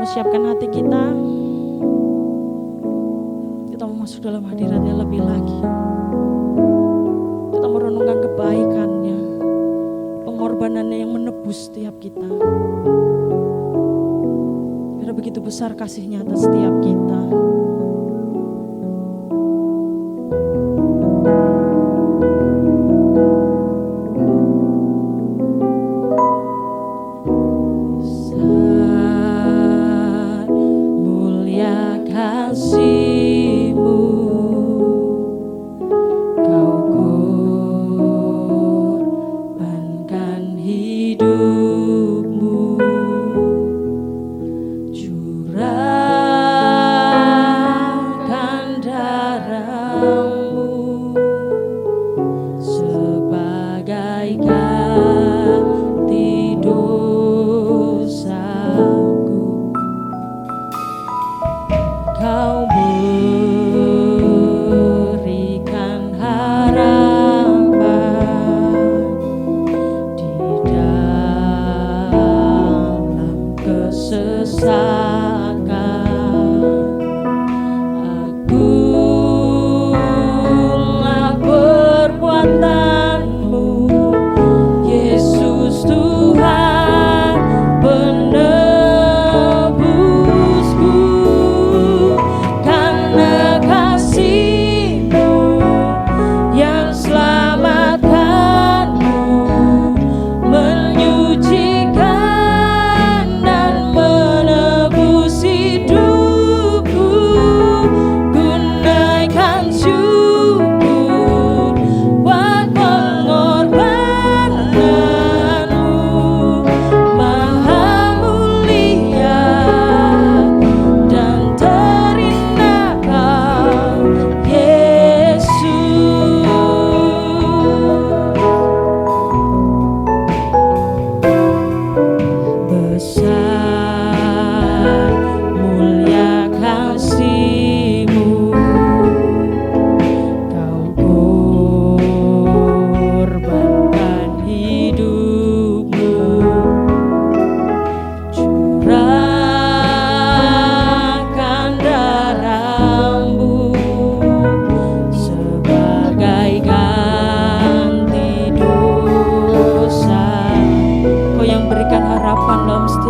siapkan hati kita. Kita mau masuk dalam hadiratnya lebih lagi. Kita merenungkan kebaikannya, pengorbanannya yang menebus setiap kita. Karena begitu besar kasihnya atas setiap kita.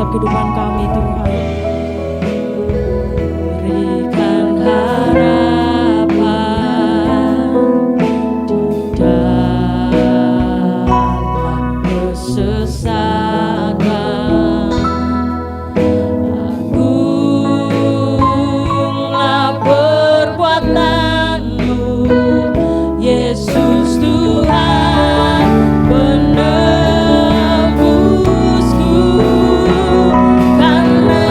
Kehidupan kami Tuhan, berikan harapan di dalam kesesakan. Agunglah perbuatan-Mu, Yesus Tuhan penebusku. Karena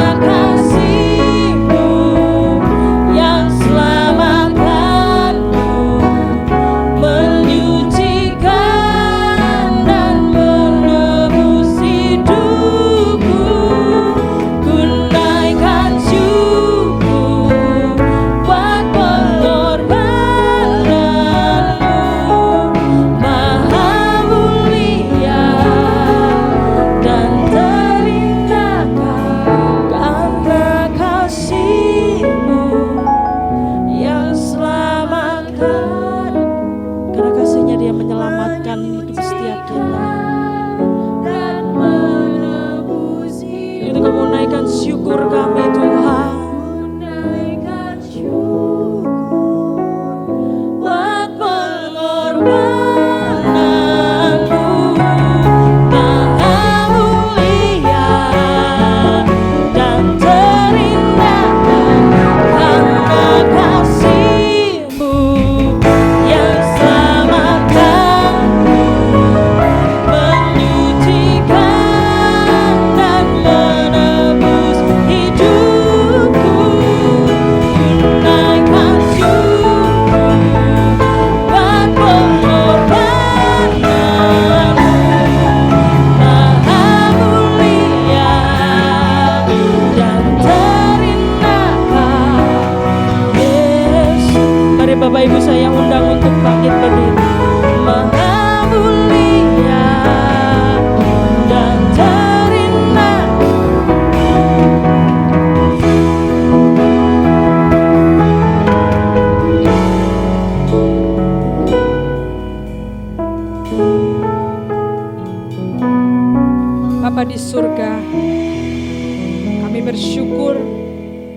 bersyukur,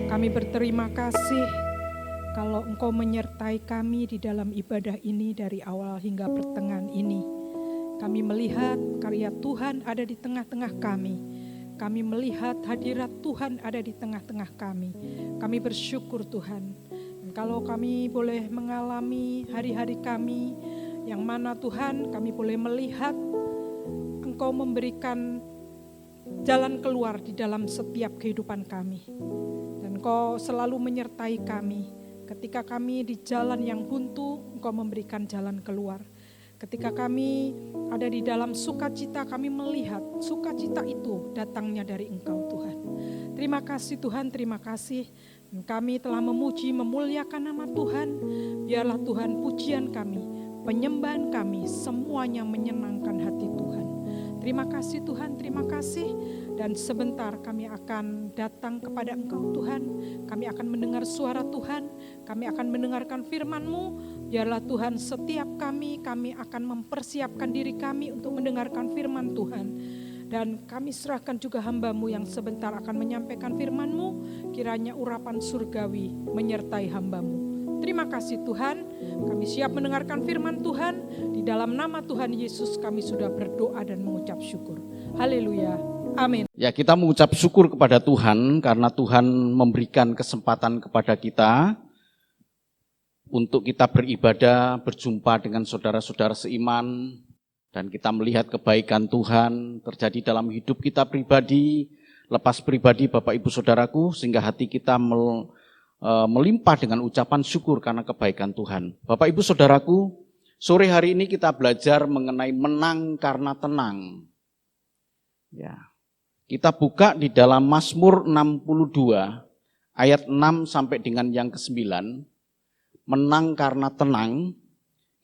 kami berterima kasih kalau Engkau menyertai kami di dalam ibadah ini dari awal hingga pertengahan ini. Kami melihat karya Tuhan ada di tengah-tengah kami. Kami melihat hadirat Tuhan ada di tengah-tengah kami. Kami bersyukur Tuhan. Dan kalau kami boleh mengalami hari-hari kami yang mana Tuhan kami boleh melihat Engkau memberikan jalan keluar di dalam setiap kehidupan kami. Dan Engkau selalu menyertai kami. Ketika kami di jalan yang buntu, Engkau memberikan jalan keluar. Ketika kami ada di dalam sukacita, kami melihat sukacita itu datangnya dari Engkau Tuhan. Terima kasih Tuhan, terima kasih. Kami telah memuji, memuliakan nama Tuhan. Biarlah Tuhan pujian kami, penyembahan kami, semuanya menyenangkan hati Tuhan. Terima kasih Tuhan, terima kasih. Dan sebentar kami akan datang kepada Engkau Tuhan. Kami akan mendengar suara Tuhan. Kami akan mendengarkan firman-Mu. Biarlah Tuhan setiap kami akan mempersiapkan diri kami untuk mendengarkan firman Tuhan. Dan kami serahkan juga hamba-Mu yang sebentar akan menyampaikan firman-Mu. Kiranya urapan surgawi menyertai hamba-Mu. Terima kasih Tuhan, kami siap mendengarkan firman Tuhan. Di dalam nama Tuhan Yesus kami sudah berdoa dan mengucap syukur. Haleluya, amin. Ya, kita mengucap syukur kepada Tuhan karena Tuhan memberikan kesempatan kepada kita untuk kita beribadah, berjumpa dengan saudara-saudara seiman, dan kita melihat kebaikan Tuhan terjadi dalam hidup kita pribadi, lepas pribadi Bapak Ibu Saudaraku, sehingga hati kita melimpah dengan ucapan syukur karena kebaikan Tuhan. Bapak Ibu Saudaraku, sore hari ini kita belajar mengenai menang karena tenang. Ya. Kita buka di dalam Mazmur 62 ayat 6 sampai dengan yang ke-9. Menang karena tenang.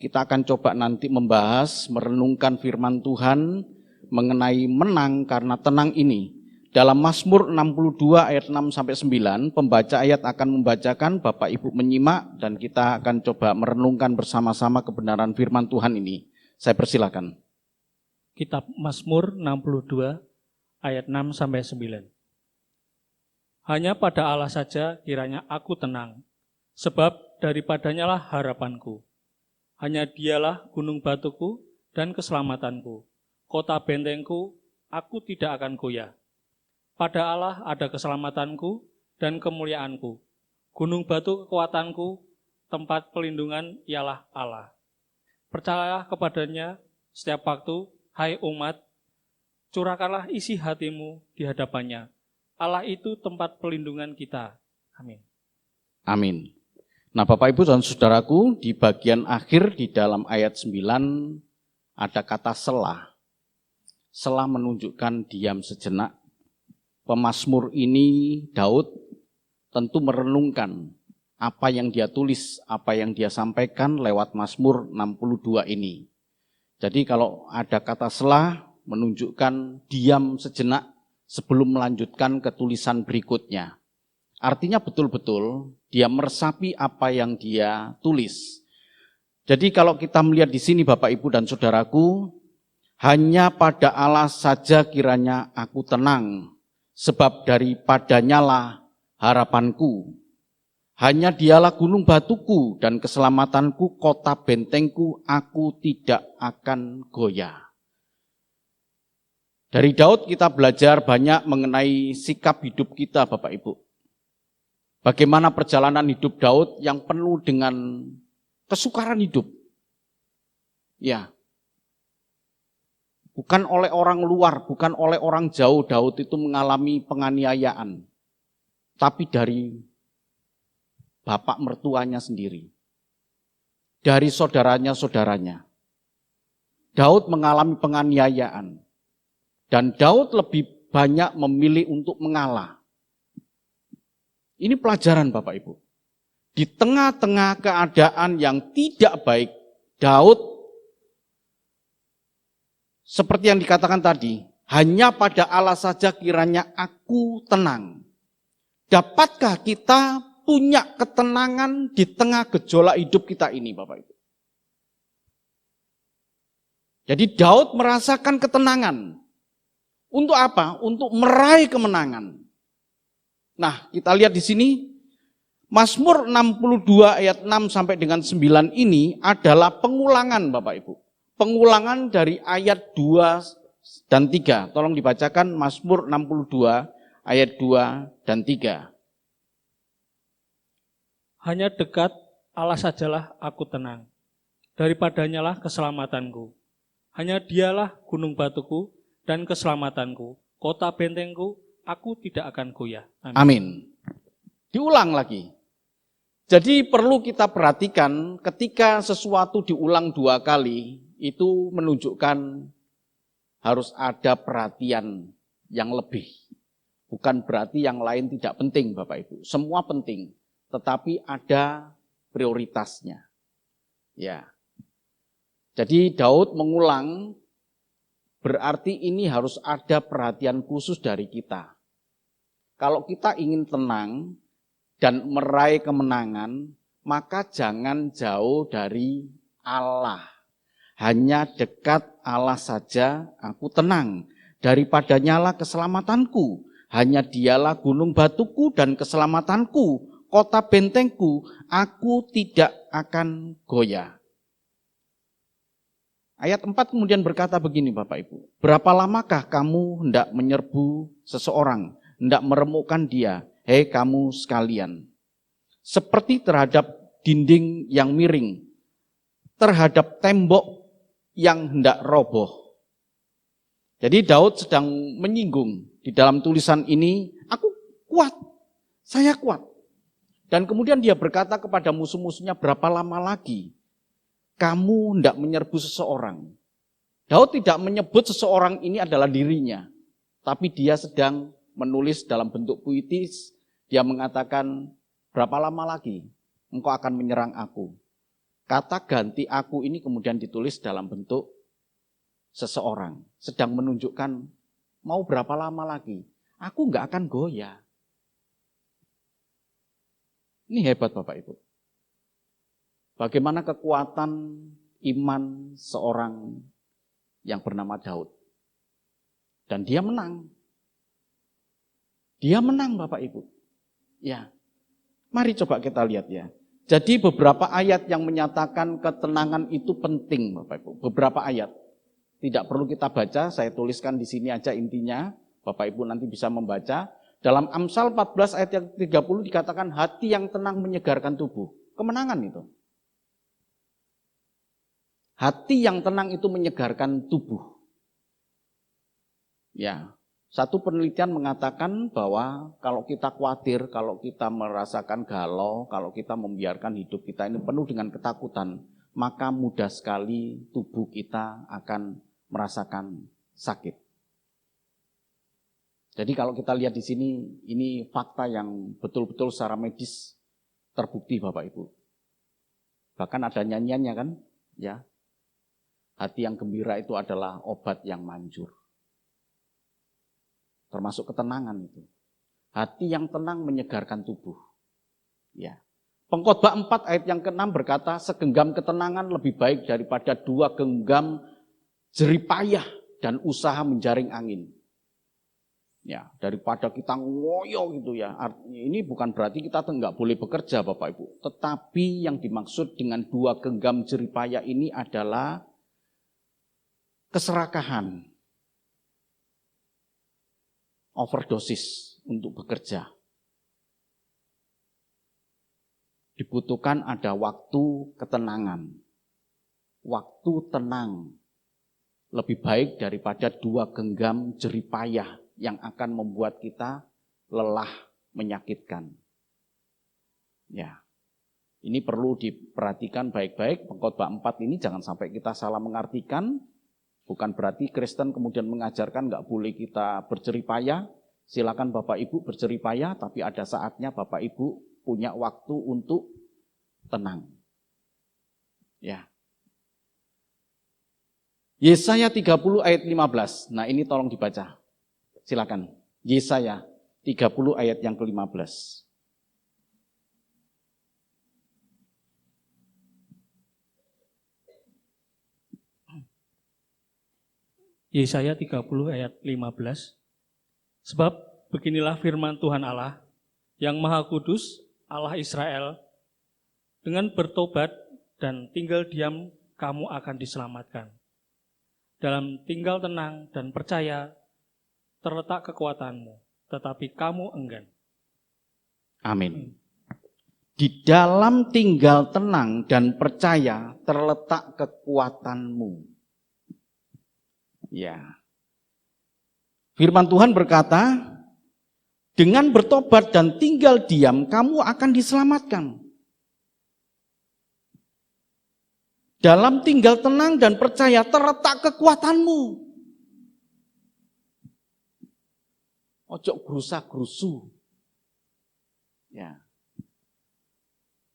Kita akan coba nanti membahas, merenungkan firman Tuhan mengenai menang karena tenang ini. Dalam Mazmur 62 ayat 6 sampai 9, pembaca ayat akan membacakan, Bapak Ibu menyimak, dan kita akan coba merenungkan bersama-sama kebenaran firman Tuhan ini. Saya persilakan. Kitab Mazmur 62 ayat 6 sampai 9. Hanya pada Allah saja kiranya aku tenang, sebab daripadanya lah harapanku. Hanya Dialah gunung batuku dan keselamatanku, kota bentengku, aku tidak akan goyah. Pada Allah ada keselamatanku dan kemuliaanku. Gunung batu kekuatanku, tempat pelindungan ialah Allah. Percayalah kepadanya setiap waktu, hai umat, curahkanlah isi hatimu di hadapannya. Allah itu tempat pelindungan kita. Amin. Amin. Nah, Bapak Ibu dan Saudaraku, di bagian akhir di dalam ayat 9 ada kata selah. Selah menunjukkan diam sejenak. Pemazmur ini, Daud, tentu merenungkan apa yang dia tulis, apa yang dia sampaikan lewat Mazmur 62 ini. Jadi kalau ada kata selah, menunjukkan diam sejenak sebelum melanjutkan ke tulisan berikutnya. Artinya betul-betul dia meresapi apa yang dia tulis. Jadi kalau kita melihat di sini Bapak Ibu dan Saudaraku, hanya pada Allah saja kiranya aku tenang, sebab daripadanya lah harapanku. Hanya Dialah gunung batuku dan keselamatanku, kota bentengku, aku tidak akan goyah. Dari Daud kita belajar banyak mengenai sikap hidup kita Bapak Ibu. Bagaimana perjalanan hidup Daud yang penuh dengan kesukaran hidup. Ya. Bukan oleh orang luar, bukan oleh orang jauh Daud itu mengalami penganiayaan. Tapi dari bapak mertuanya sendiri. Dari saudaranya-saudaranya. Daud mengalami penganiayaan. Dan Daud lebih banyak memilih untuk mengalah. Ini pelajaran Bapak Ibu. Di tengah-tengah keadaan yang tidak baik, Daud seperti yang dikatakan tadi, hanya pada Allah saja kiranya aku tenang. Dapatkah kita punya ketenangan di tengah gejolak hidup kita ini, Bapak Ibu? Jadi Daud merasakan ketenangan. Untuk apa? Untuk meraih kemenangan. Nah, kita lihat di sini Mazmur 62 ayat 6 sampai dengan 9 ini adalah pengulangan Bapak Ibu. Pengulangan dari ayat 2 dan 3. Tolong dibacakan Mazmur 62 ayat 2 dan 3. Hanya dekat Allah sajalah aku tenang. Daripadanyalah keselamatanku. Hanya dialah gunung batuku dan keselamatanku. Kota bentengku, aku tidak akan goyah. Amin. Amin. Diulang lagi. Jadi perlu kita perhatikan ketika sesuatu diulang 2 kali, itu menunjukkan harus ada perhatian yang lebih. Bukan berarti yang lain tidak penting Bapak Ibu. Semua penting, tetapi ada prioritasnya. Ya. Jadi Daud mengulang, berarti ini harus ada perhatian khusus dari kita. Kalau kita ingin tenang dan meraih kemenangan, maka jangan jauh dari Allah. Hanya dekat Allah saja aku tenang. Daripadanyalah keselamatanku. Hanya dialah gunung batuku dan keselamatanku. Kota bentengku, aku tidak akan goyah. Ayat 4 kemudian berkata begini Bapak Ibu. Berapa lamakah kamu hendak menyerbu seseorang, hendak meremukkan dia, hei kamu sekalian. Seperti terhadap dinding yang miring, terhadap tembok yang hendak roboh. Jadi Daud sedang menyinggung di dalam tulisan ini, aku kuat, saya kuat. Dan kemudian dia berkata kepada musuh-musuhnya, berapa lama lagi kamu hendak menyerbu seseorang. Daud tidak menyebut seseorang ini adalah dirinya, tapi dia sedang menulis dalam bentuk puitis. Dia mengatakan, berapa lama lagi engkau akan menyerang aku. Kata ganti aku ini kemudian ditulis dalam bentuk seseorang. Sedang menunjukkan, mau berapa lama lagi, aku enggak akan goyah. Ini hebat Bapak Ibu. Bagaimana kekuatan iman seorang yang bernama Daud. Dan dia menang. Dia menang Bapak Ibu. Ya. Mari coba kita lihat ya. Jadi beberapa ayat yang menyatakan ketenangan itu penting Bapak Ibu. Beberapa ayat. Tidak perlu kita baca, saya tuliskan di sini aja intinya. Bapak Ibu nanti bisa membaca. Dalam Amsal 14 ayat yang 30 dikatakan hati yang tenang menyegarkan tubuh. Kemenangan itu. Hati yang tenang itu menyegarkan tubuh. Ya, satu penelitian mengatakan bahwa kalau kita khawatir, kalau kita merasakan galau, kalau kita membiarkan hidup kita ini penuh dengan ketakutan, maka mudah sekali tubuh kita akan merasakan sakit. Jadi kalau kita lihat di sini, ini fakta yang betul-betul secara medis terbukti Bapak Ibu. Bahkan ada nyanyiannya kan, ya. Hati yang gembira itu adalah obat yang manjur. Termasuk ketenangan itu. Hati yang tenang menyegarkan tubuh. Ya. Pengkhotbah 4 ayat yang ke-6 berkata, segenggam ketenangan lebih baik daripada 2 genggam jeripayah dan usaha menjaring angin. Ya, daripada kita ngoyo gitu ya. Ini bukan berarti kita enggak boleh bekerja Bapak Ibu. Tetapi yang dimaksud dengan 2 genggam jeripayah ini adalah keserakahan. Overdosis untuk bekerja. Dibutuhkan ada waktu ketenangan. Waktu tenang. Lebih baik daripada 2 genggam jeripayah yang akan membuat kita lelah, menyakitkan. Ya, ini perlu diperhatikan baik-baik. Pengkhotbah 4 ini jangan sampai kita salah mengartikan. Bukan berarti Kristen kemudian mengajarkan nggak boleh kita berjeripayah. Silakan Bapak Ibu berjeripayah, tapi ada saatnya Bapak Ibu punya waktu untuk tenang. Ya. Yesaya 30 ayat 15. Nah ini tolong dibaca. Silakan. Yesaya 30 ayat yang ke-15. Yesaya 30 ayat 15. Sebab beginilah firman Tuhan Allah, yang Maha Kudus, Allah Israel, dengan bertobat dan tinggal diam kamu akan diselamatkan. Dalam tinggal tenang dan percaya terletak kekuatanmu, tetapi kamu enggan. Amin. Di dalam tinggal tenang dan percaya terletak kekuatanmu. Ya. Firman Tuhan berkata, dengan bertobat dan tinggal diam, kamu akan diselamatkan. Dalam tinggal tenang dan percaya terletak kekuatanmu. Ojo gerusa-gerusu. Ya.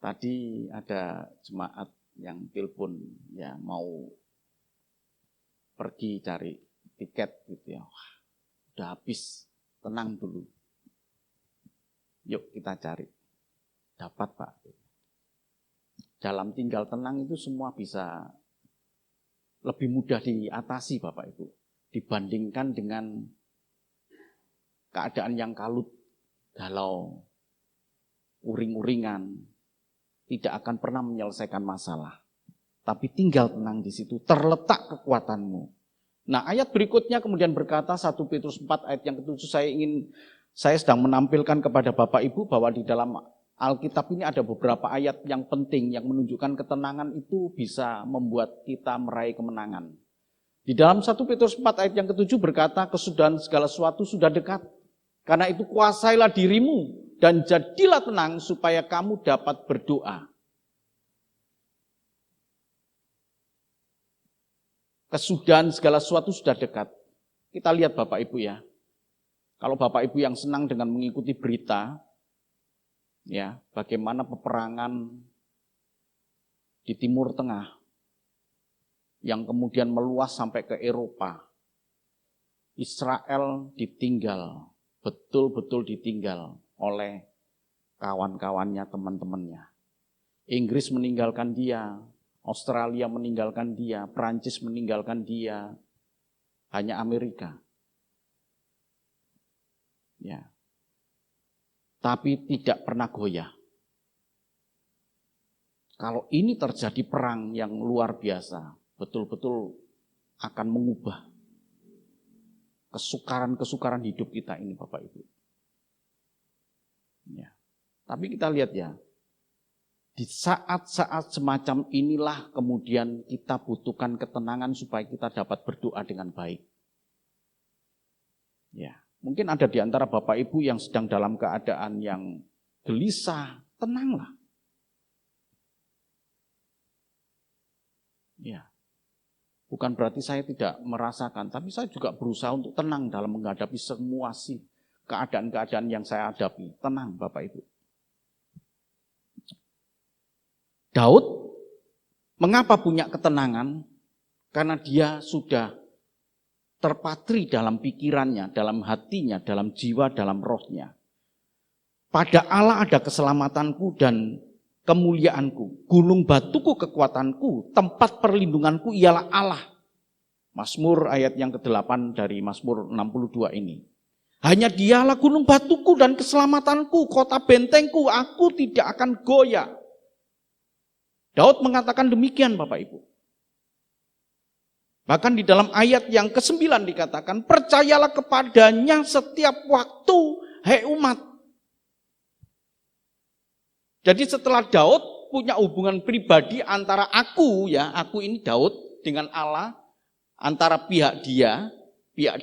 Tadi ada jemaat yang telepon, ya mau pergi cari tiket gitu ya. Wah, udah habis, tenang dulu. Yuk kita cari. Dapat Pak. Dalam tinggal tenang itu semua bisa lebih mudah diatasi Bapak Ibu. Dibandingkan dengan keadaan yang kalut, galau, uring-uringan, tidak akan pernah menyelesaikan masalah. Tapi tinggal tenang di situ, terletak kekuatanmu. Nah, ayat berikutnya kemudian berkata 1 Petrus 4 ayat yang ke-7, saya sedang menampilkan kepada Bapak Ibu bahwa di dalam Alkitab ini ada beberapa ayat yang penting yang menunjukkan ketenangan itu bisa membuat kita meraih kemenangan. Di dalam 1 Petrus 4 ayat yang ke-7 berkata, kesudahan segala sesuatu sudah dekat. Karena itu kuasailah dirimu dan jadilah tenang supaya kamu dapat berdoa. Kesudahan segala sesuatu sudah dekat. Kita lihat Bapak Ibu ya. Kalau Bapak Ibu yang senang dengan mengikuti berita, ya, bagaimana peperangan di Timur Tengah yang kemudian meluas sampai ke Eropa. Israel ditinggal, betul-betul ditinggal oleh kawan-kawannya, teman-temannya. Inggris meninggalkan dia, Australia meninggalkan dia, Prancis meninggalkan dia, hanya Amerika. Ya. Tapi tidak pernah goyah. Kalau ini terjadi perang yang luar biasa, betul-betul akan mengubah kesukaran-kesukaran hidup kita ini Bapak Ibu. Ya. Tapi kita lihat ya, di saat-saat semacam inilah kemudian kita butuhkan ketenangan supaya kita dapat berdoa dengan baik. Ya. Mungkin ada di antara Bapak Ibu yang sedang dalam keadaan yang gelisah, tenanglah. Ya. Bukan berarti saya tidak merasakan, tapi saya juga berusaha untuk tenang dalam menghadapi semua keadaan-keadaan yang saya hadapi. Tenang Bapak Ibu. Daud, mengapa punya ketenangan? Karena dia sudah terpatri dalam pikirannya, dalam hatinya, dalam jiwa, dalam rohnya. Pada Allah ada keselamatanku dan kemuliaanku. Gunung batuku kekuatanku, tempat perlindunganku ialah Allah. Mazmur ayat yang ke-8 dari Mazmur 62 ini. Hanya dialah gunung batuku dan keselamatanku, kota bentengku, aku tidak akan goyah. Daud mengatakan demikian Bapak Ibu. Bahkan di dalam ayat yang ke-9 dikatakan, percayalah kepadanya setiap waktu, hai umat. Jadi setelah Daud punya hubungan pribadi antara aku ini Daud dengan Allah, antara pihak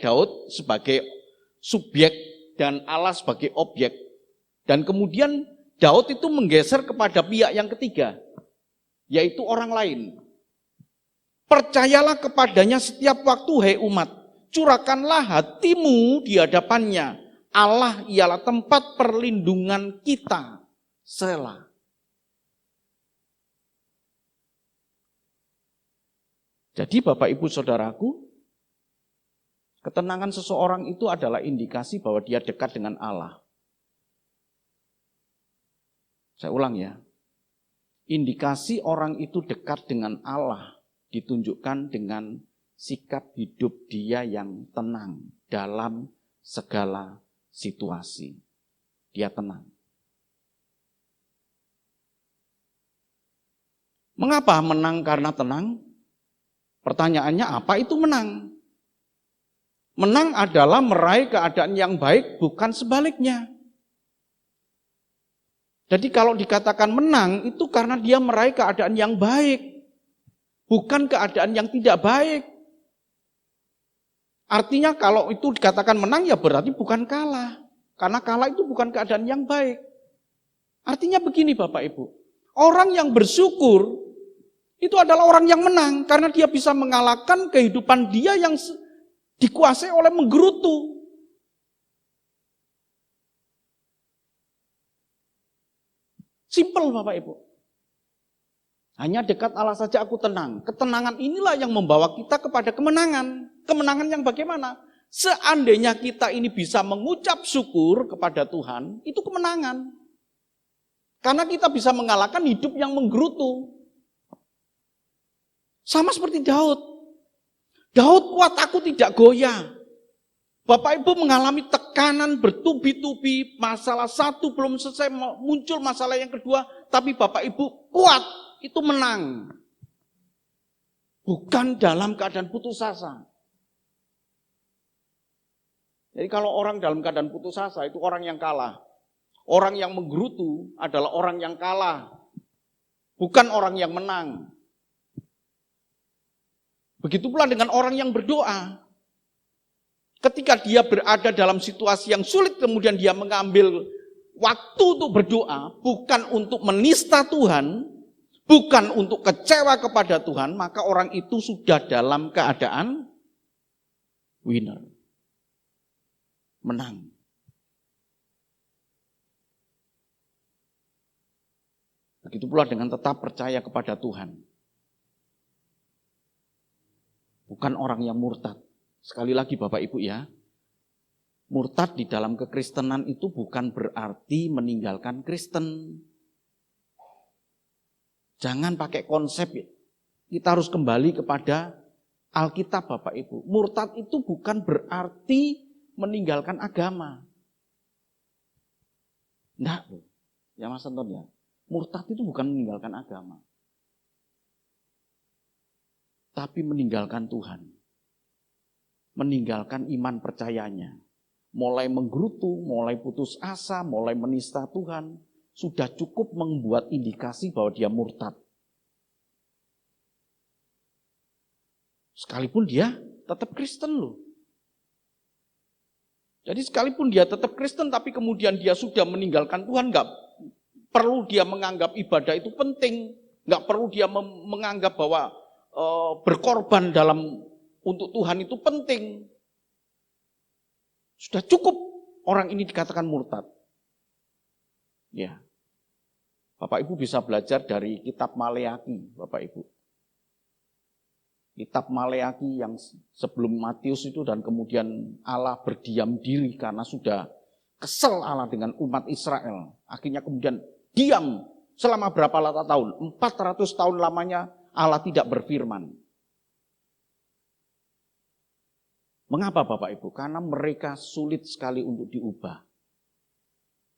Daud sebagai subjek dan Allah sebagai objek. Dan kemudian Daud itu menggeser kepada pihak yang ketiga, yaitu orang lain. Percayalah kepadanya setiap waktu, hai umat. Curahkanlah hatimu di hadapannya. Allah ialah tempat perlindungan kita. Selah. Jadi Bapak Ibu Saudaraku, ketenangan seseorang itu adalah indikasi bahwa dia dekat dengan Allah. Saya ulang ya. Indikasi orang itu dekat dengan Allah ditunjukkan dengan sikap hidup dia yang tenang dalam segala situasi. Dia tenang. Mengapa menang karena tenang? Pertanyaannya, apa itu menang? Menang adalah meraih keadaan yang baik, bukan sebaliknya. Jadi kalau dikatakan menang, itu karena dia meraih keadaan yang baik, bukan keadaan yang tidak baik. Artinya kalau itu dikatakan menang, ya berarti bukan kalah. Karena kalah itu bukan keadaan yang baik. Artinya begini Bapak Ibu, orang yang bersyukur itu adalah orang yang menang, karena dia bisa mengalahkan kehidupan dia yang dikuasai oleh menggerutu. Simple Bapak Ibu. Hanya dekat Allah saja aku tenang. Ketenangan inilah yang membawa kita kepada kemenangan. Kemenangan yang bagaimana? Seandainya kita ini bisa mengucap syukur kepada Tuhan, itu kemenangan. Karena kita bisa mengalahkan hidup yang menggerutu. Sama seperti Daud. Daud kuat, aku tidak goyah. Bapak Ibu mengalami tekanan bertubi-tubi, masalah satu belum selesai, muncul masalah yang kedua, tapi Bapak Ibu kuat, itu menang. Bukan dalam keadaan putus asa. Jadi kalau orang dalam keadaan putus asa, itu orang yang kalah. Orang yang menggerutu adalah orang yang kalah, bukan orang yang menang. Begitu pula dengan orang yang berdoa. Ketika dia berada dalam situasi yang sulit, kemudian dia mengambil waktu untuk berdoa, bukan untuk menista Tuhan, bukan untuk kecewa kepada Tuhan, maka orang itu sudah dalam keadaan winner. Menang. Begitu pula dengan tetap percaya kepada Tuhan. Bukan orang yang murtad. Sekali lagi Bapak Ibu ya, murtad di dalam kekristenan itu bukan berarti meninggalkan Kristen. Jangan pakai konsep, kita harus kembali kepada Alkitab Bapak Ibu. Murtad itu bukan berarti meninggalkan agama. Enggak, ya Mas Anton ya. Murtad itu bukan meninggalkan agama. Tapi meninggalkan Tuhan. Meninggalkan iman percayanya. Mulai menggerutu, mulai putus asa, mulai menista Tuhan. Sudah cukup membuat indikasi bahwa dia murtad. Sekalipun dia tetap Kristen loh. Jadi sekalipun dia tetap Kristen, tapi kemudian dia sudah meninggalkan Tuhan, nggak perlu dia menganggap ibadah itu penting, nggak perlu dia menganggap bahwa berkorban untuk Tuhan itu penting. Sudah cukup orang ini dikatakan murtad. Ya, Bapak Ibu bisa belajar dari kitab Maleaki, Bapak Ibu. Kitab Maleaki yang sebelum Matius itu dan kemudian Allah berdiam diri karena sudah kesel Allah dengan umat Israel. Akhirnya kemudian diam selama berapa lama tahun? 400 tahun lamanya Allah tidak berfirman. Mengapa Bapak Ibu? Karena mereka sulit sekali untuk diubah.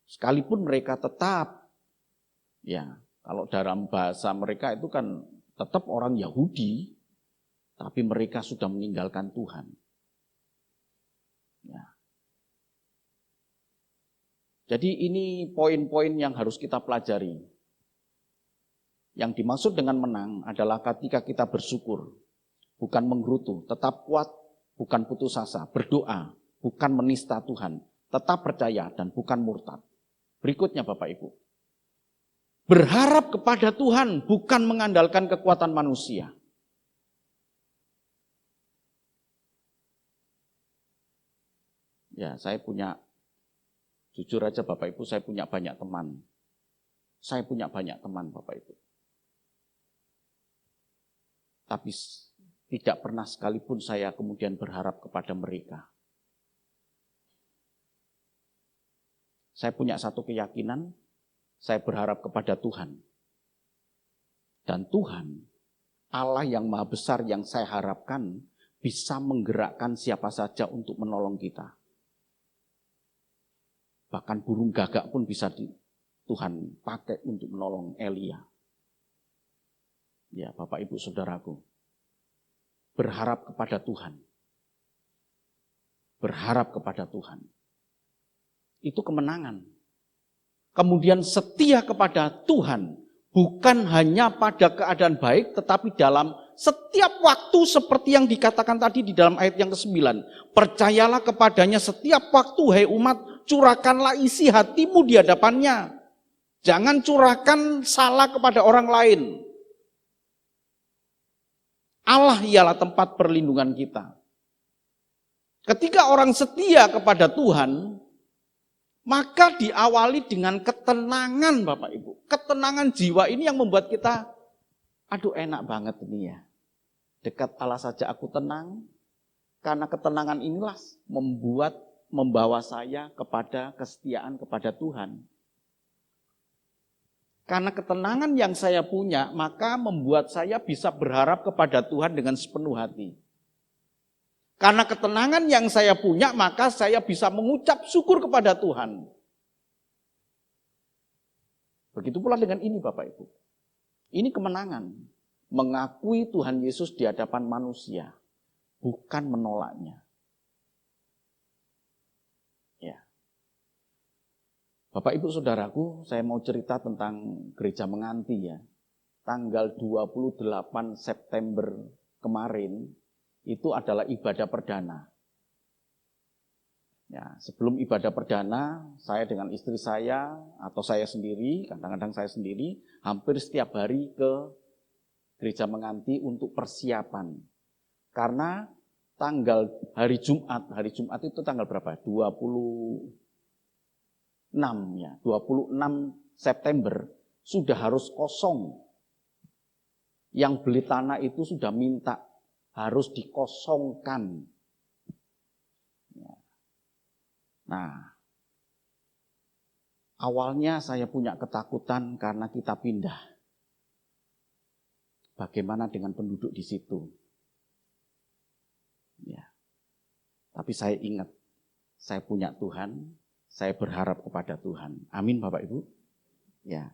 Sekalipun mereka tetap, ya kalau dalam bahasa mereka itu kan tetap orang Yahudi, tapi mereka sudah meninggalkan Tuhan. Ya. Jadi ini poin-poin yang harus kita pelajari. Yang dimaksud dengan menang adalah ketika kita bersyukur, bukan menggerutu, tetap kuat, bukan putus asa, berdoa, bukan menista Tuhan, tetap percaya dan bukan murtad. Berikutnya Bapak Ibu, berharap kepada Tuhan, bukan mengandalkan kekuatan manusia. Ya, saya punya, jujur aja Bapak Ibu, saya punya banyak teman. Saya punya banyak teman Bapak Ibu. Tapi tidak pernah sekalipun saya kemudian berharap kepada mereka. Saya punya satu keyakinan, saya berharap kepada Tuhan. Dan Tuhan, Allah yang maha besar yang saya harapkan, bisa menggerakkan siapa saja untuk menolong kita. Bahkan burung gagak pun bisa Tuhan pakai untuk menolong Elia. Ya, Bapak Ibu Saudaraku, berharap kepada Tuhan. Berharap kepada Tuhan. Itu kemenangan. Kemudian setia kepada Tuhan, bukan hanya pada keadaan baik, tetapi dalam setiap waktu seperti yang dikatakan tadi di dalam ayat yang ke-9. Percayalah kepadanya setiap waktu, hai umat, curahkanlah isi hatimu di hadapannya. Jangan curahkan salah kepada orang lain. Allah ialah tempat perlindungan kita. Ketika orang setia kepada Tuhan, maka diawali dengan ketenangan Bapak Ibu. Ketenangan jiwa ini yang membuat kita, aduh enak banget ini ya. Dekat Allah saja aku tenang, karena ketenangan inilah membawa saya kepada kesetiaan kepada Tuhan. Karena ketenangan yang saya punya, maka membuat saya bisa berharap kepada Tuhan dengan sepenuh hati. Karena ketenangan yang saya punya, maka saya bisa mengucap syukur kepada Tuhan. Begitu pula dengan ini Bapak Ibu. Ini kemenangan. Mengakui Tuhan Yesus di hadapan manusia. Bukan menolaknya. Ya. Bapak Ibu Saudaraku, saya mau cerita tentang gereja Menganti ya. Tanggal 28 September kemarin, itu adalah ibadah perdana. Ya, sebelum ibadah perdana, saya dengan istri saya atau saya sendiri, kadang-kadang saya sendiri, hampir setiap hari ke gereja Menganti untuk persiapan. Karena hari Jumat itu tanggal berapa? 26 ya, 26 September sudah harus kosong. Yang beli tanah itu sudah minta harus dikosongkan. Nah, awalnya saya punya ketakutan karena kita pindah. Bagaimana dengan penduduk di situ? Ya. Tapi saya ingat, saya punya Tuhan, saya berharap kepada Tuhan. Amin Bapak Ibu. Ya.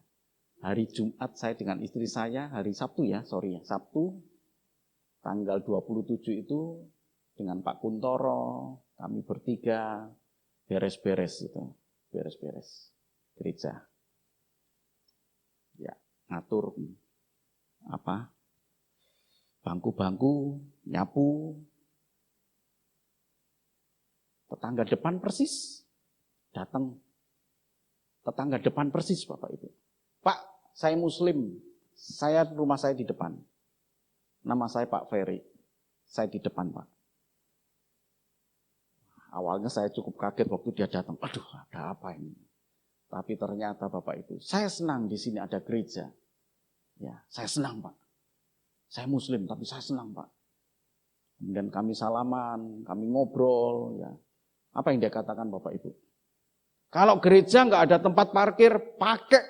Hari Jumat saya dengan istri saya, hari Sabtu ya, Sabtu tanggal 27 itu dengan Pak Kuntoro, kami bertiga beres-beres gereja. Ya, ngatur bangku-bangku, nyapu. Tetangga depan persis datang. Tetangga depan persis Bapak Ibu. Pak, saya Muslim, rumah saya di depan. Nama saya Pak Ferry, saya di depan Pak. Awalnya saya cukup kaget waktu dia datang. Aduh, ada apa ini? Tapi ternyata Bapak Ibu, saya senang di sini ada gereja. Ya, saya senang Pak. Saya Muslim, tapi saya senang Pak. Kemudian kami salaman, kami ngobrol. Ya. Apa yang dia katakan Bapak Ibu? Kalau gereja nggak ada tempat parkir, pakai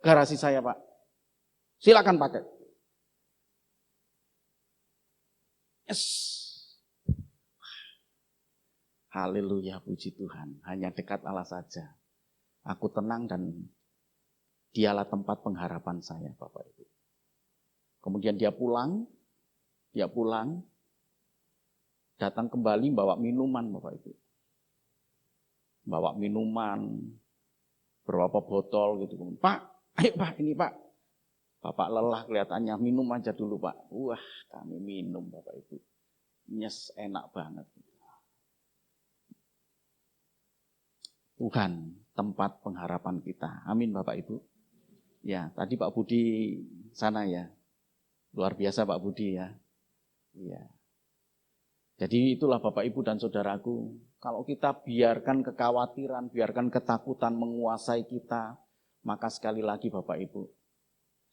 garasi saya Pak. Silakan pakai. Yes. Haleluya, puji Tuhan. Hanya dekat Allah saja. Aku tenang dan dialah tempat pengharapan saya, Bapak Ibu. Kemudian dia pulang, datang kembali bawa minuman, Bapak Ibu. Bawa minuman, berapa botol gitu. Pak, ayo Pak, ini Pak. Bapak lelah kelihatannya, minum aja dulu Pak. Wah, kami minum Bapak Ibu. Nyes, enak banget. Tuhan, tempat pengharapan kita. Amin Bapak Ibu. Ya, tadi Pak Budi sana ya. Luar biasa Pak Budi ya. Iya. Jadi itulah Bapak Ibu dan Saudaraku. Kalau kita biarkan kekhawatiran, biarkan ketakutan menguasai kita, maka sekali lagi Bapak Ibu,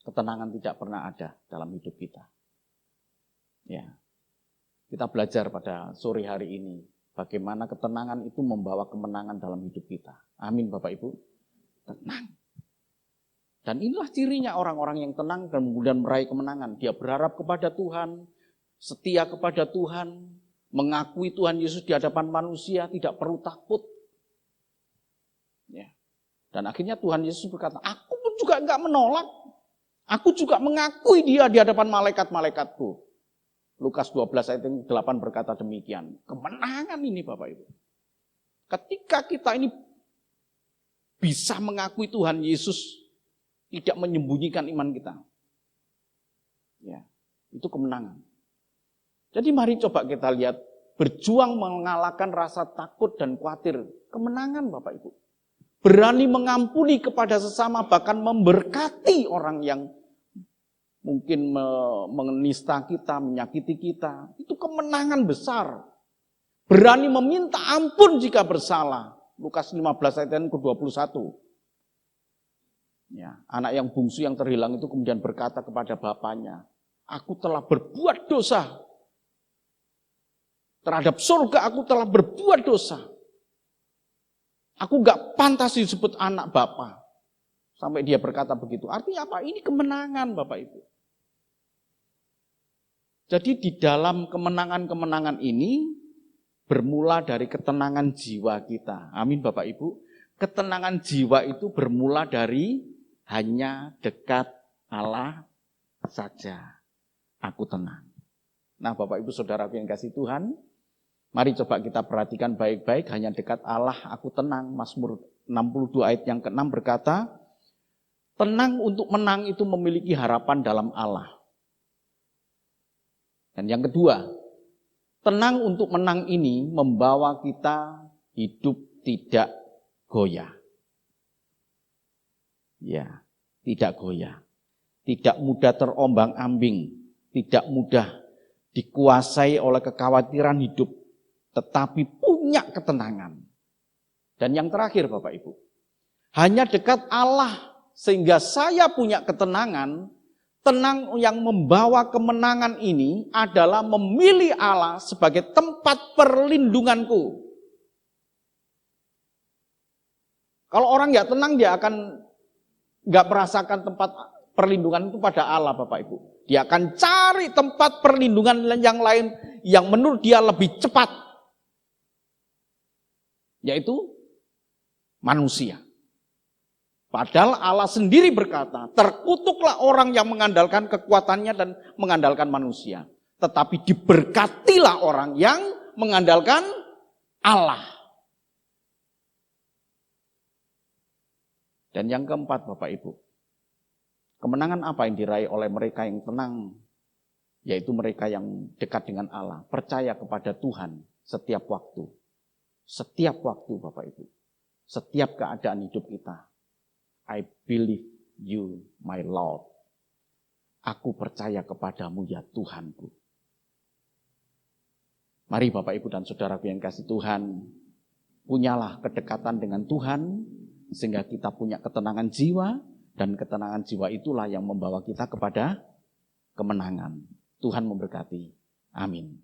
ketenangan tidak pernah ada dalam hidup kita. Ya. Kita belajar pada sore hari ini bagaimana ketenangan itu membawa kemenangan dalam hidup kita. Amin Bapak Ibu. Tenang. Dan inilah cirinya orang-orang yang tenang dan kemudian meraih kemenangan. Dia berharap kepada Tuhan, setia kepada Tuhan, mengakui Tuhan Yesus di hadapan manusia, tidak perlu takut. Ya. Dan akhirnya Tuhan Yesus berkata, aku pun juga enggak menolak. Aku juga mengakui dia di hadapan malaikat-malaikatku. Lukas 12 ayat 8 berkata demikian. Kemenangan ini Bapak Ibu. Ketika kita ini bisa mengakui Tuhan Yesus, tidak menyembunyikan iman kita. Ya, itu kemenangan. Jadi mari coba kita lihat, berjuang mengalahkan rasa takut dan khawatir. Kemenangan Bapak Ibu. Berani mengampuni kepada sesama, bahkan memberkati orang yang mungkin menista kita, menyakiti kita. Itu kemenangan besar. Berani meminta ampun jika bersalah. Lukas 15 ayat ke-21. Ya, anak yang bungsu yang terhilang itu kemudian berkata kepada bapaknya, aku telah berbuat dosa. Terhadap surga aku telah berbuat dosa. Aku gak pantas disebut anak Bapa. Sampai dia berkata begitu. Artinya apa? Ini kemenangan Bapak Ibu. Jadi di dalam kemenangan-kemenangan ini bermula dari ketenangan jiwa kita. Amin Bapak Ibu. Ketenangan jiwa itu bermula dari hanya dekat Allah saja. Aku tenang. Nah Bapak Ibu Saudaraku yang kasih Tuhan, mari coba kita perhatikan baik-baik, hanya dekat Allah aku tenang. Mazmur 62 ayat yang ke-6 berkata, tenang untuk menang itu memiliki harapan dalam Allah. Dan yang kedua, tenang untuk menang ini membawa kita hidup tidak goyah. Ya, tidak goyah. Tidak mudah terombang-ambing, tidak mudah dikuasai oleh kekhawatiran hidup, tetapi punya ketenangan. Dan yang terakhir Bapak Ibu, hanya dekat Allah sehingga saya punya ketenangan. Tenang yang membawa kemenangan ini adalah memilih Allah sebagai tempat perlindunganku. Kalau orang nggak tenang, dia akan nggak merasakan tempat perlindungan itu pada Allah Bapak Ibu. Dia akan cari tempat perlindungan yang lain yang menurut dia lebih cepat. Yaitu manusia. Padahal Allah sendiri berkata, terkutuklah orang yang mengandalkan kekuatannya dan mengandalkan manusia. Tetapi diberkatilah orang yang mengandalkan Allah. Dan yang keempat Bapak Ibu, kemenangan apa yang diraih oleh mereka yang tenang? Yaitu mereka yang dekat dengan Allah, percaya kepada Tuhan setiap waktu. Setiap waktu Bapak Ibu, setiap keadaan hidup kita. I believe you, my Lord. Aku percaya kepadamu ya Tuhanku. Mari Bapak Ibu dan Saudaraku yang kasih Tuhan, punyalah kedekatan dengan Tuhan, sehingga kita punya ketenangan jiwa, dan ketenangan jiwa itulah yang membawa kita kepada kemenangan. Tuhan memberkati. Amin.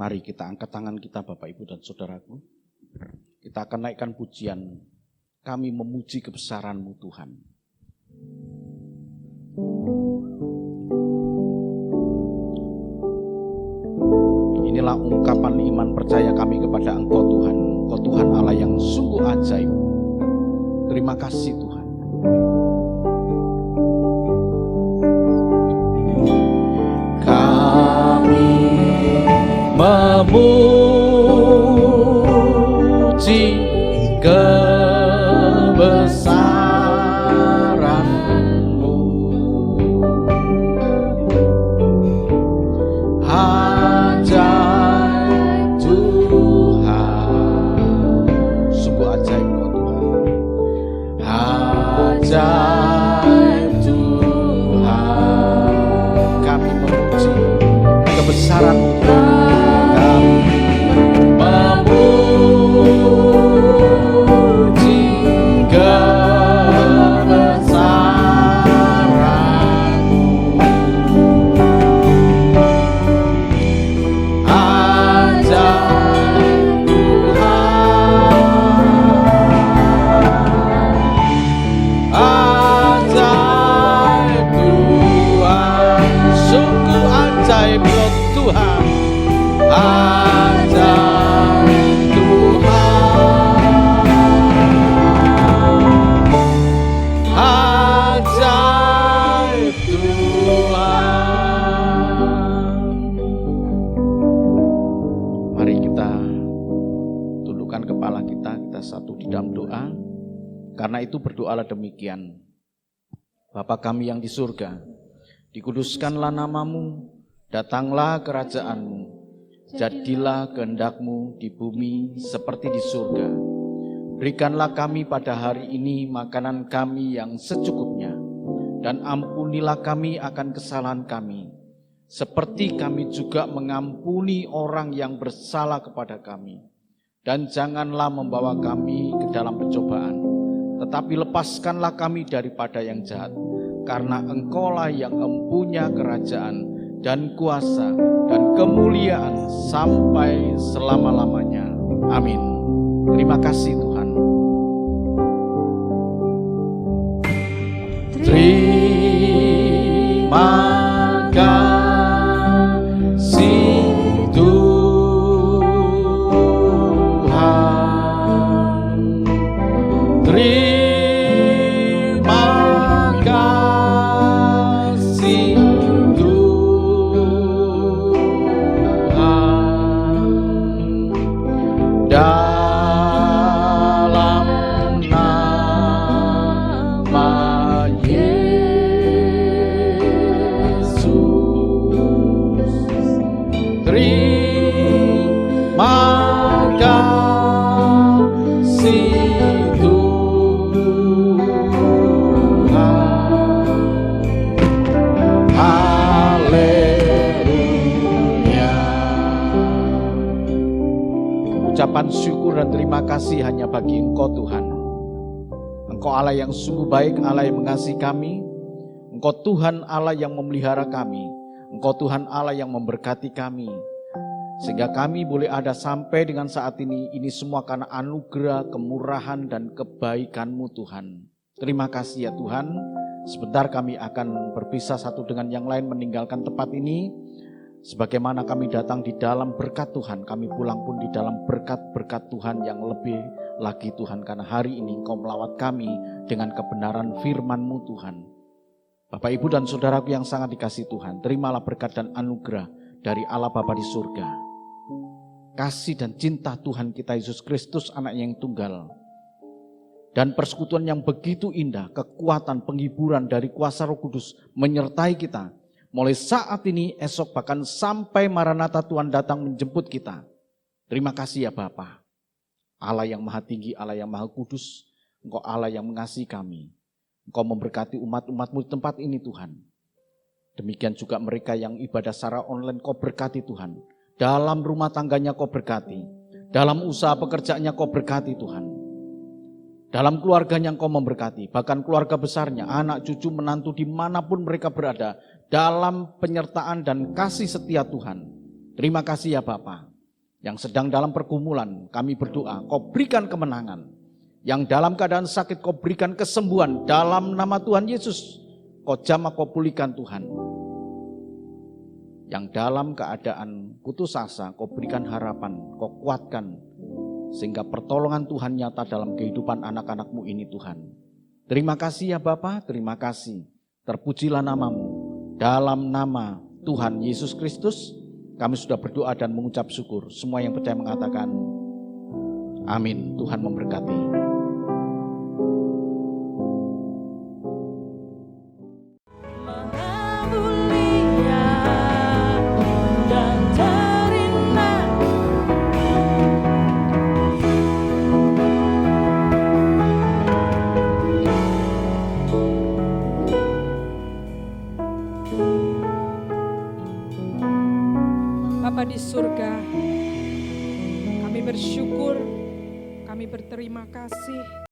Mari kita angkat tangan kita Bapak Ibu dan Saudaraku. Kita akan naikkan pujian. Kami memuji kebesaran-Mu Tuhan. Inilah ungkapan iman percaya kami kepada Engkau Tuhan. Engkau Tuhan Allah yang sungguh ajaib. Terima kasih Tuhan. Memuji kebesaran-Mu, ajaib Tuhan, sungguh ajaib Kau Tuhan, ajaib Tuhan, kami memuji kebesaran-Mu. karena itu berdoalah demikian. Bapa kami yang di surga, dikuduskanlah namamu, datanglah kerajaanmu, jadilah kehendak-Mu di bumi seperti di surga. Berikanlah kami pada hari ini makanan kami yang secukupnya, dan ampunilah kami akan kesalahan kami, seperti kami juga mengampuni orang yang bersalah kepada kami. Dan janganlah membawa kami ke dalam pencobaan, tetapi lepaskanlah kami daripada yang jahat, karena Engkaulah yang mempunyai kerajaan dan kuasa dan kemuliaan sampai selama-lamanya. Amin. Terima kasih Tuhan. Terima kasih Tuhan. Terima kasih Tuhan. Dalam nama Yesus, terima kasih Tuhan. Haleluya. Ucapan syukur dan terima kasih hanya bagi Engkau Tuhan. Engkau Allah yang sungguh baik, Allah yang mengasihi kami. Engkau Tuhan Allah yang memelihara kami. Engkau Tuhan Allah yang memberkati kami. Sehingga kami boleh ada sampai dengan saat ini semua karena anugerah, kemurahan, dan kebaikan-Mu Tuhan. Terima kasih ya Tuhan. Sebentar kami akan berpisah satu dengan yang lain meninggalkan tempat ini. Sebagaimana kami datang di dalam berkat Tuhan, kami pulang pun di dalam berkat-berkat Tuhan yang lebih lagi Tuhan. Karena hari ini Engkau melawat kami dengan kebenaran firman-Mu Tuhan. Bapak, Ibu, dan saudaraku yang sangat dikasihi Tuhan, terimalah berkat dan anugerah dari Allah Bapa di surga. Kasih dan cinta Tuhan kita Yesus Kristus, Anak-Nya yang tunggal, dan persekutuan yang begitu indah, kekuatan, penghiburan dari kuasa Roh Kudus menyertai kita mulai saat ini, esok, bahkan sampai Maranatha Tuhan datang menjemput kita. Terima kasih ya Bapa, Allah yang maha tinggi, Allah yang maha kudus. Engkau Allah yang mengasihi kami. Engkau memberkati umat-umat-Mu di tempat ini Tuhan. Demikian juga mereka yang ibadah secara online, Kau berkati Tuhan. Dalam rumah tangganya Kau berkati. Dalam usaha pekerjaannya Kau berkati Tuhan. Dalam keluarganya Engkau memberkati. Bahkan keluarga besarnya, anak, cucu, menantu, dimanapun mereka berada. Dalam penyertaan dan kasih setia Tuhan. Terima kasih ya Bapa. Yang sedang dalam pergumulan, kami berdoa, Kau berikan kemenangan. Yang dalam keadaan sakit, Kau berikan kesembuhan. Dalam nama Tuhan Yesus, Kau jamah, Kau pulihkan Tuhan. Yang dalam keadaan putus asa, Kau berikan harapan, Kau kuatkan. Sehingga pertolongan Tuhan nyata dalam kehidupan anak-anak-Mu ini Tuhan. Terima kasih ya Bapa, terima kasih. Terpujilah nama-Mu. Dalam nama Tuhan Yesus Kristus, kami sudah berdoa dan mengucap syukur. Semua yang percaya mengatakan, amin. Tuhan memberkati. Bapa di surga, kami bersyukur, kami berterima kasih